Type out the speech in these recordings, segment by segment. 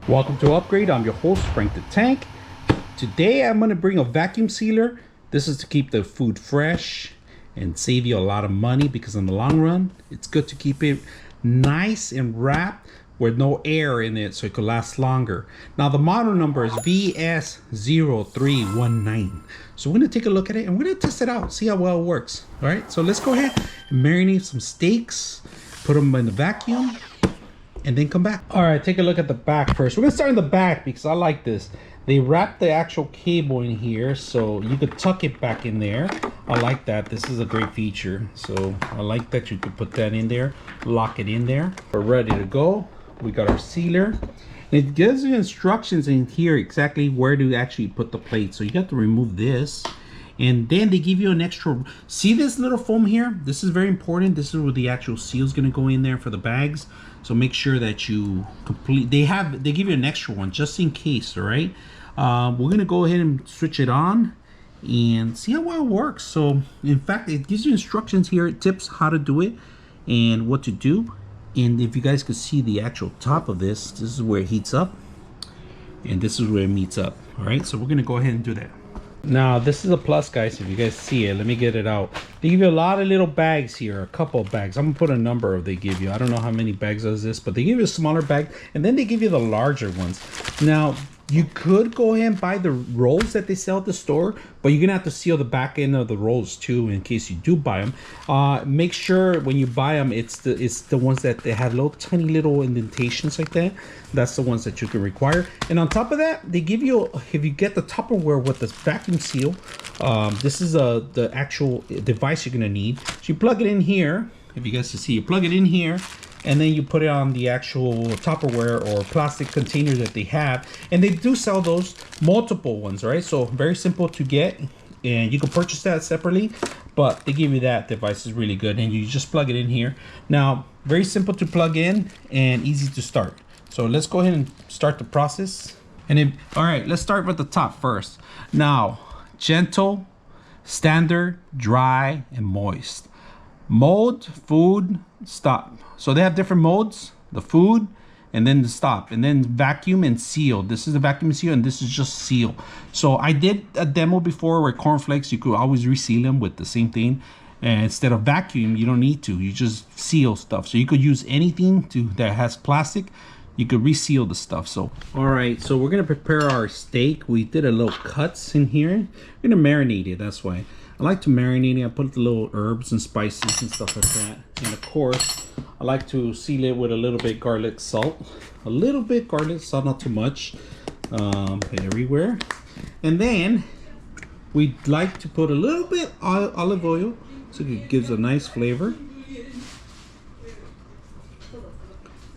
Welcome to Upgrade. I'm your host, Frank the Tank. Today I'm going to bring a vacuum sealer. This is to keep the food fresh and save you a lot of money, because in the long run, it's good to keep it nice and wrapped with no air in it so it could last longer. Now the model number is VS0319. So we're going to take a look at it and we're going to test it out, see how well it works. All right, so let's go ahead and marinate some steaks, put them in the vacuum, and then come back. All right, take a look at the back first. We're gonna start in the back because I like this. They wrap the actual cable in here so you could tuck it back in there. I like that. This is a great feature. So I like that you could put that in there, lock it in there. We're ready to go. We got our sealer. And it gives you instructions in here exactly where to actually put the plate. So you got to remove this. And then they give you an extra, see this little foam here? This is very important. This is where the actual seal is gonna go in there for the bags. So make sure that you complete, they give you an extra one just in case, all right? We're gonna go ahead and switch it on and see how well it works. So in fact, it gives you instructions here, tips how to do it and what to do. And if you guys could see the actual top of this, this is where it heats up and this is where it meets up, all right? So we're gonna go ahead and do that. Now this is a plus, guys. If you guys see it, let me get it out. They give you a lot of little bags here, a couple of bags. I'm gonna put a number of they give you. I don't know how many bags is this, but they give you a smaller bag and then they give you the larger ones. Now you could go ahead and buy the rolls that they sell at the store, but you're gonna have to seal the back end of the rolls too in case you do buy them. Make sure when you buy them, it's the ones that they have little tiny little indentations like that. That's the ones that you can require. And on top of that, they give you, if you get the Tupperware with this vacuum seal, this is the actual device you're gonna need. So you plug it in here. If you guys can see, you plug it in here, and then you put it on the actual Tupperware or plastic container that they have. And they do sell those multiple ones, right? So very simple to get, and you can purchase that separately, but they give you that device is really good, and you just plug it in here. Now, very simple to plug in and easy to start. So let's go ahead and start the process. All right, let's start with the top first. Now, gentle, standard, dry, and moist. Mode, food, stop. So they have different modes, the food, and then the stop, and then vacuum and seal. This is the vacuum seal, and this is just seal. So I did a demo before where cornflakes, you could always reseal them with the same thing. And instead of vacuum, you don't need to, you just seal stuff. So you could use anything that has plastic, you could reseal the stuff. So, all right, so we're gonna prepare our steak. We did a little cuts in here. We're gonna marinate it, that's why. I like to marinate it. I put the little herbs and spices and stuff like that. And of course, I like to seal it with a little bit garlic salt. A little bit garlic salt, not too much, everywhere. And then we'd like to put a little bit olive oil so it gives a nice flavor.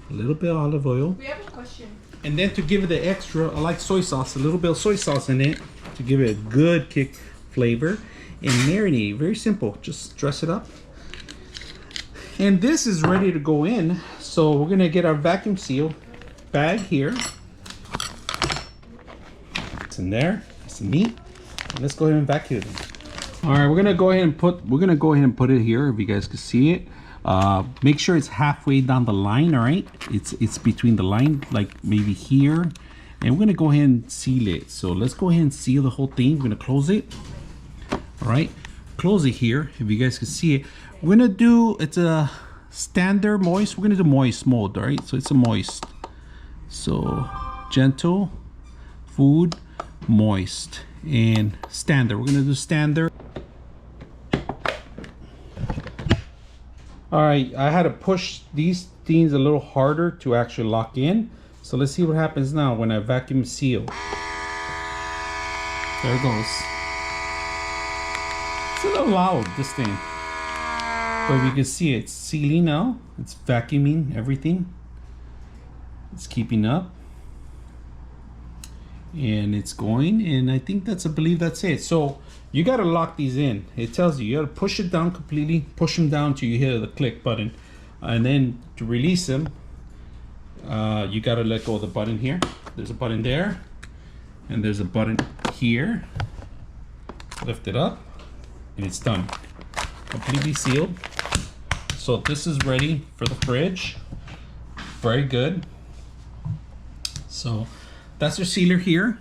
A little bit of olive oil. We have a question. And then to give it the extra, I like soy sauce, a little bit of soy sauce in it to give it a good kick flavor. And marinate, very simple, just dress it up. And this is ready to go in. So we're gonna get our vacuum seal bag here. It's in there, it's neat. And let's go ahead and vacuum it. All right, we're gonna go ahead and put it here if you guys can see it. Make sure it's halfway down the line, all right? It's between the line, like maybe here. And we're gonna go ahead and seal it. So let's go ahead and seal the whole thing. We're gonna close it. All right, close it here if you guys can see it. We're gonna do, it's a standard moist. We're gonna do moist mode, all right? So it's a moist. So gentle, food, moist, and standard. We're gonna do standard. All right, I had to push these things a little harder to actually lock in. So let's see what happens now when I vacuum seal. There it goes. It's a little loud, this thing. But you can see it's sealing now. It's vacuuming everything. It's keeping up. And it's going, and I think I believe that's it. So you gotta lock these in. It tells you gotta push it down completely, push them down till you hit the click button. And then to release them, you gotta let go of the button here. There's a button there, and there's a button here. Lift it up, and it's done. Completely sealed. So this is ready for the fridge. Very good. So that's your sealer here.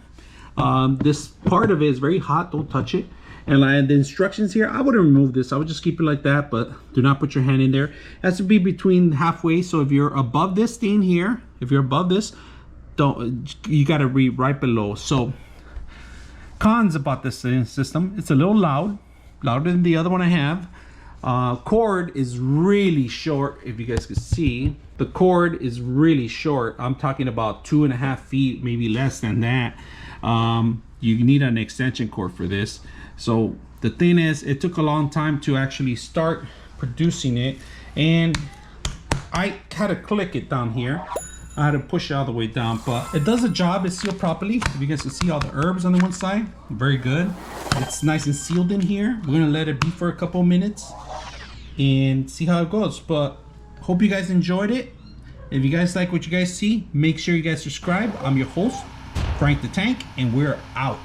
This part of it is very hot, don't touch it. And the instructions here, I wouldn't remove this. I would just keep it like that, but do not put your hand in there. It has to be between halfway. So if you're above this thing here, if you're above this, you gotta be right below. So cons about this system, it's a little loud, louder than the other one I have. Cord is really short. If you guys can see, the cord is really short. I'm talking about 2.5 feet, maybe less than that. You need an extension cord for this. So the thing is, it took a long time to actually start producing it, and I had to click it down here. I had to push it all the way down, but it does the job. It's sealed properly. If you guys can see all the herbs on the one side, very good. It's nice and sealed in here. We're gonna let it be for a couple minutes and see how it goes. But hope you guys enjoyed it. If you guys like what you guys see, make sure you guys subscribe. I'm your host, Frank the Tank, and we're out.